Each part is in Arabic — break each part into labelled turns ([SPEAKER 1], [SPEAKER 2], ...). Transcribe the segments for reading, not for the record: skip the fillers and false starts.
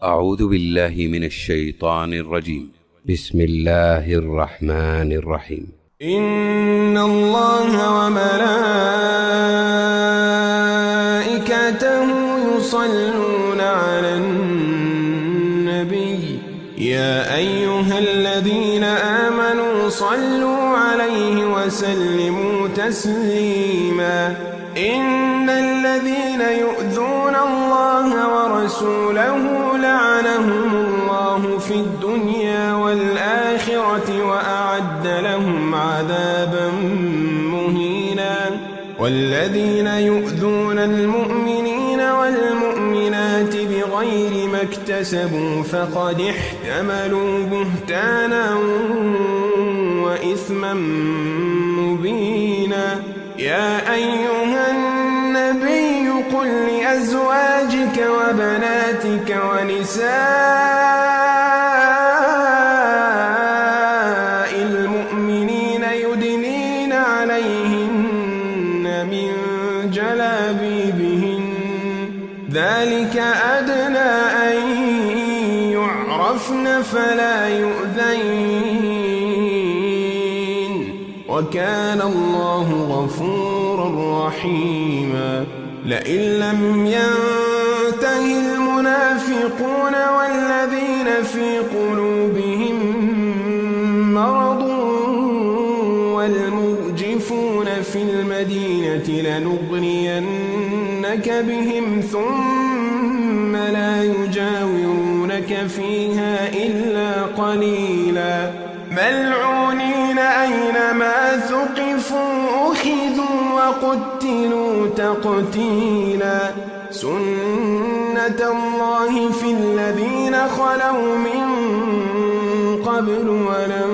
[SPEAKER 1] أعوذ بالله من الشيطان الرجيم. بسم الله الرحمن الرحيم.
[SPEAKER 2] إن الله وملائكته يصلون على النبي يا أيها الذين آمنوا صلوا عليه وسلموا تسليما. إن الذين يؤذون الله ورسوله لعنهم الله في الدنيا والآخرة وأعد لهم عذابا مهينا. والذين يؤذون المؤمنين والمؤمنات بغير ما اكتسبوا فقد احتملوا بهتانا وإثما مبينا. يا أيها النبي قل لأزواجك وبناتك ونساء المؤمنين يدنين عليهن من جلابيبهن ذلك أدنى أن يعرفن فلا يؤذين وكان الله غفورا رحيما. لئن لم ينته المنافقون والذين في قلوبهم مرض والمرجفون في المدينة لنغرينك بهم ثم لا يجاورونك فيها إلا قليلا. ملعونين أينما ثقفوا أخذوا وقتلوا تقتيلا. سنة الله في الذين خلوا من قبل ولن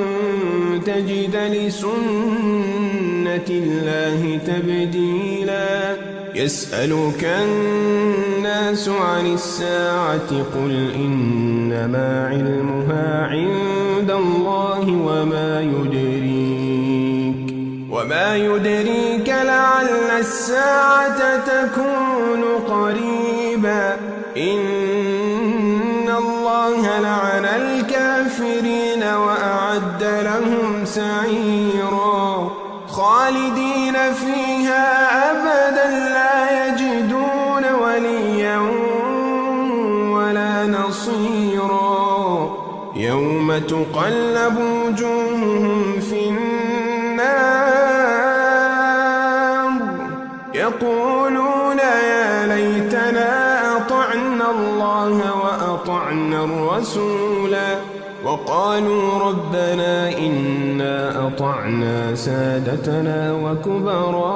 [SPEAKER 2] تجد لسنة الله تبديلا. يسألك الناس عن الساعة قل إنما علمها عند الله وما يدريك لعل الساعة تكون قريبا. إن الله لعن الكافرين وأعد لهم سعيرا خالدين فيها أبدا لا يجدون وليا ولا نصيرا. يوم تقلب وجوههم في النار يقولون يا ليتنا أطعنا الله وأطعنا الرسولا وقالوا ربنا إنا أطعنا سادتنا وكبراءنا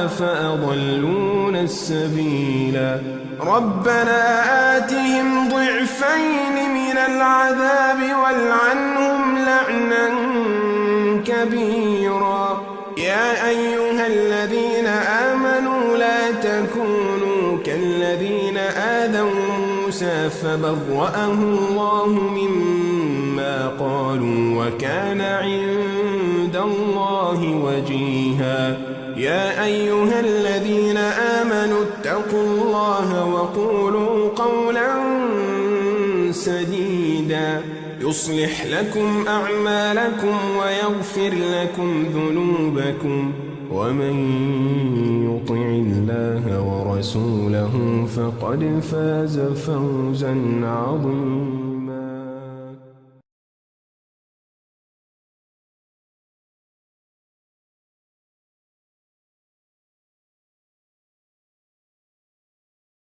[SPEAKER 2] فأضلونا السبيلا. ربنا آتهم ضعفين من العذاب والعنهم لعنا كبيرا. يا أيها الذين آمنوا لا تكونوا كالذين آذوا موسى فبرأه الله مما قالوا وكان عند الله وجيها. يا أيها الذين آمنوا اتقوا الله وقولوا قولا سديدا يصلح لكم أعمالكم ويغفر لكم ذنوبكم ومن يطع الله ورسوله فقد فاز فوزا عظيما.